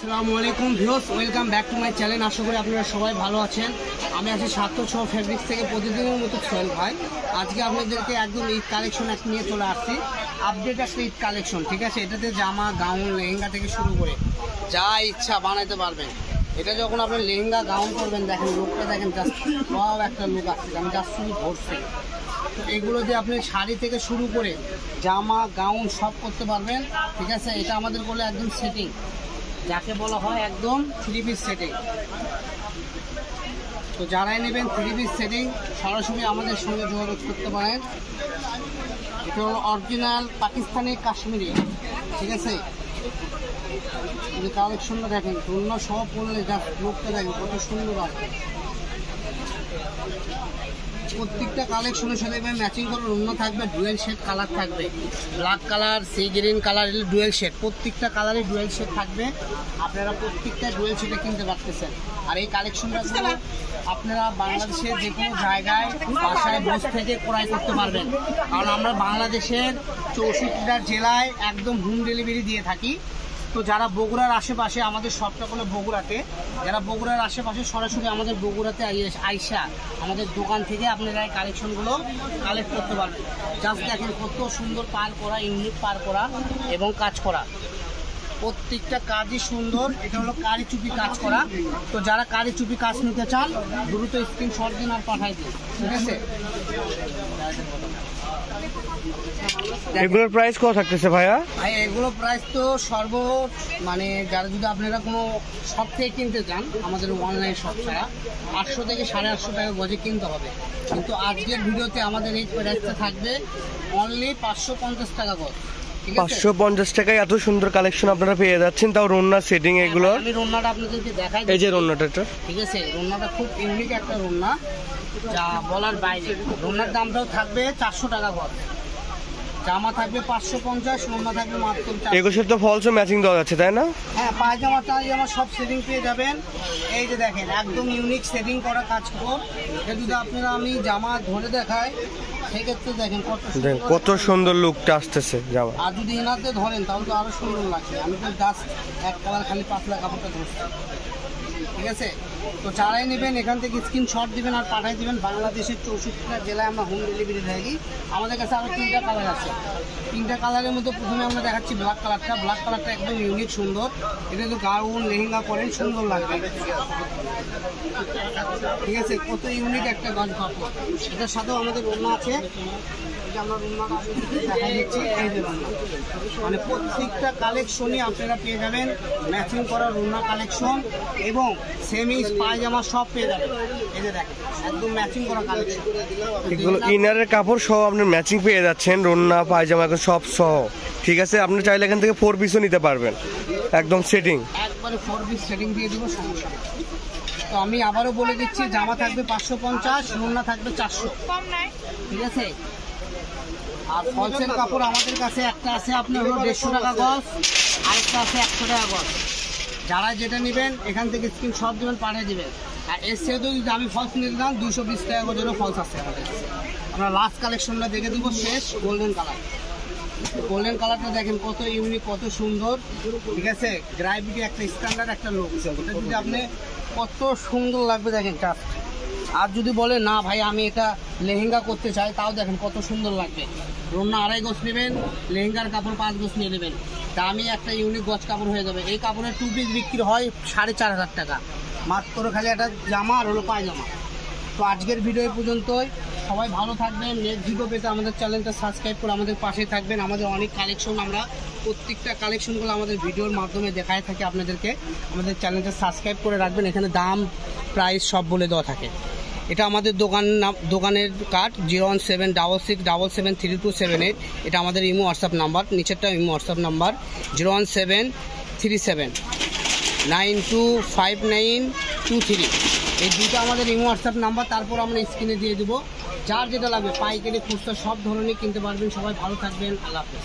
আসসালামু আলাইকুম viewers, welcome back to my channel. আশা করি আপনারা সবাই ভালো আছেন। আমি আছি সার্থক ছ ফেব্রিক্স থেকে প্রতিদিনের মতো সোহেল ভাই। আজকে আপনাদেরকে একদম ঈদ কালেকশন একটা নিয়ে চলে আসছি, আপডেট একটা ঈদ কালেকশন। ঠিক আছে, এটাতে জামা, গাউন, লেহেঙ্গা থেকে শুরু করে যা ইচ্ছা বানাইতে পারবেন। এটা যখন আপনার লেহেঙ্গা গাউন করবেন, দেখেন লুকটা দেখেন, জাস্ট ওয়াও একটা লুক আসছে। আমি জাস্ট শুধু ধরছি, তো এগুলো দিয়ে আপনি শাড়ি থেকে শুরু করে জামা, গাউন সব করতে পারবেন। ঠিক আছে, এটা আমাদের বলে একদম সেটিং, যাকে বলা হয় একদম 3 পিস সেটিং। তো যারাই নেবেন 3 পিস সেটিং, সরাসরি আমাদের সঙ্গে যোগাযোগ করতে পারেন। এটা হলো অরিজিনাল পাকিস্তানি কাশ্মীরি। ঠিক আছে, যদি কালেকশনটা দেখেন, অন্য সব পড়লে যা লোকটা দেখেন কত সুন্দর আছে। প্রত্যেকটা কালেকশনের সাথে ম্যাচিং করে অন্য থাকবে, ডুয়েল শেড কালার থাকবে, black colour, sea green colour, dual shade. প্রত্যেকটা কালারে ডুয়েল শেড থাকবে, আপনারা প্রত্যেকটা ডুয়েল শেডে কিনতে পারতেছেন। আর এই কালেকশনটা আপনারা বাংলাদেশের যে কোনো জায়গায় বাসায় বসে থেকে ক্রয় করতে পারবেন, কারণ আমরা বাংলাদেশের 64টা জেলায় একদম হোম ডেলিভারি দিয়ে থাকি। তো যারা বগুড়ার আশেপাশে, আমাদের সবটা কোনো বগুড়াতে, যারা বগুড়ার আশেপাশে সরাসরি আমাদের বগুড়াতে আইসা আমাদের দোকান থেকে আপনারা এই কালেকশনগুলো কালেক্ট করতে পারবেন। জাস্ট দেখেন কত সুন্দর পার করা, ইউনিক পার করা এবং কাজ করা, প্রত্যেকটা কাজই সুন্দর। এটা হলো কারি চুপি কাজ করা। তো যারা কারি চুপি কাজ নিতে চান, দ্রুত স্ক্রিনশট দিন আর পাঠাই দিন। ঠিক আছে, এগুলোর প্রাইস কত থাকতেছে ভাইয়া? ভাই এগুলো প্রাইস তো মানে যারা যদি আপনারা কোনো শপ থেকে কিনতে চান, আমাদের অনলাইন শপ ছাড়া 800 থেকে 850 টাকা গজে কিনতে হবে। কিন্তু আজকের ভিডিওতে আমাদের এই প্রাইসটা থাকবে অনলি 550 টাকা গজ। 550 টাকায় এত সুন্দর কালেকশন আপনারা পেয়ে যাচ্ছেন, তাও রোন্না সেটিং। এগুলো আমি রোন্নাটা আপনাদেরকে দেখাই। এই যে রোন্নাটা, ঠিক আছে, রোন্নাটা খুব ইউনিক একটা রোন্না, যা বলার বাইরে। রোন্নার দামটাও থাকবে 400 টাকা গজ, জামা থাকবে 550, রোন্না থাকবে মাত্র 400। এগুলোর সাথে ফলসও ম্যাচিং দেওয়া যাচ্ছে, তাই না? হ্যাঁ, পায়জামা টায়জামা সব সেটিং পেয়ে যাবেন। এই যে দেখেন একদম ইউনিক সেটিং করা কাজ করব। এটা যদি আপনারা আমি জামা ধরে দেখাই, সেক্ষেত্রে দেখেন কত সুন্দর লুকটা আসতেছে জামা। আর যদি এনাতে ধরেন তাহলে তো আরো সুন্দর লাগছে। আমি তো জাস্ট এক কালার খালি পাতলা কাপড়টা ধরছি। ঠিক আছে, তো যারাই নেবেন এখান থেকে স্ক্রিনশট দিবেন আর পাঠিয়ে দিবেন। বাংলাদেশের 64টা জেলায় আমরা হোম ডেলিভারি থাকি। আমাদের কাছে আরও 3টা কালার আছে। 3টা কালারের মধ্যে প্রথমে আমরা দেখাচ্ছি ব্ল্যাক কালারটা। ব্ল্যাক কালারটা একদম ইউনিক সুন্দর। এটা তো গাউন, লেহেঙ্গা করেন সুন্দর লাগবে। ঠিক আছে, কত ইউনিক একটা গজ কাপড়। এটার সাথেও আমাদের ওড়না আছে। আমরা রুমাটা দেখাই দিচ্ছি। এই যে রুমা, মানে প্রত্যেকটা কালেকশনই আপনারা পেয়ে যাবেন ম্যাচিং করা রুমা কালেকশন, এবং সেমিজ পায়জামা সব পেয়ে যাবেন। এই যে দেখেন একদম ম্যাচিং করা কালেকশন। এগুলো ইনারের কাপড় সহ আপনার ম্যাচিং পেয়ে যাচ্ছেন, রোন্না পায়জামা সব সহ। ঠিক আছে, আপনি চাইলে এখান থেকে 4 পিসও নিতে পারবেন, একদম সেটিং। একবারে 4 পিস সেটিং দিয়ে দিব, সমস্যা নেই। তো আমি আবারও বলে দিচ্ছি, জামা থাকবে 550, রোন্না থাকবে 400। ঠিক আছে, আর ফলসের কাপড় আমাদের কাছে একটা আছে আপনার হলো 150 টাকা গজ, আরেকটা আছে 100 টাকা গজ। যারা যেটা নেবেন এখান থেকে স্ক্রিনশট দিবেন, পাঠিয়ে দিবেন। আর এর সাথে যদি দামি ফলস নিতে চান 220 টাকা গজেরও ফলস আছে আমাদের কাছে। আমরা লাস্ট কালেকশনটা দেখে দেবো, শেষ গোল্ডেন কালার। গোল্ডেন কালারটা দেখেন কত ইউনিক, কত সুন্দর। ঠিক আছে, গ্রাভিটি একটা স্ট্যান্ডার্ড একটা লুক। এটা যদি আপনি কত সুন্দর লাগবে দেখেন জাস্ট। আর যদি বলে না ভাই আমি এটা লেহেঙ্গা করতে চাই, তাও দেখেন কত সুন্দর লাগবে। রোন্না 2.5 গজ নেবেন, লেহেঙ্গার কাপড় 5 গজ নিয়ে নেবেন, দামি একটা ইউনিক গজ কাপড় হয়ে যাবে। এই কাপড়ের 2 পিস বিক্রি হয় 4500 টাকা, মাত্র খালি একটা জামা আর হলো পায়জামা। তো আজকের ভিডিও পর্যন্তই। সবাই ভালো থাকবেন। নেক্সট ভিডিও পেতে আমাদের চ্যানেলটা সাবস্ক্রাইব করে আমাদের পাশে থাকবেন। আমাদের অনেক কালেকশন, আমরা প্রত্যেকটা কালেকশনগুলো আমাদের ভিডিওর মাধ্যমে দেখায় থাকি আপনাদেরকে। আমাদের চ্যানেলটা সাবস্ক্রাইব করে রাখবেন, এখানে দাম প্রাইস সব বলে দেওয়া থাকে। এটা আমাদের দোকানের কার্ড 01766773278। এটা আমাদের ইমো হোয়াটসঅ্যাপ নাম্বার, নিচেরটা ইমো হোয়াটসঅ্যাপ নাম্বার 01737925923। এই দুটো আমাদের ইমো হোয়াটসঅ্যাপ নাম্বার। তারপর আমরা স্ক্রিনে দিয়ে দেবো। যার যেটা লাগবে পাইকারি খুচরা সব ধরনের কিনতে পারবেন। সবাই ভালো থাকবেন, আল্লাহ হাফেজ।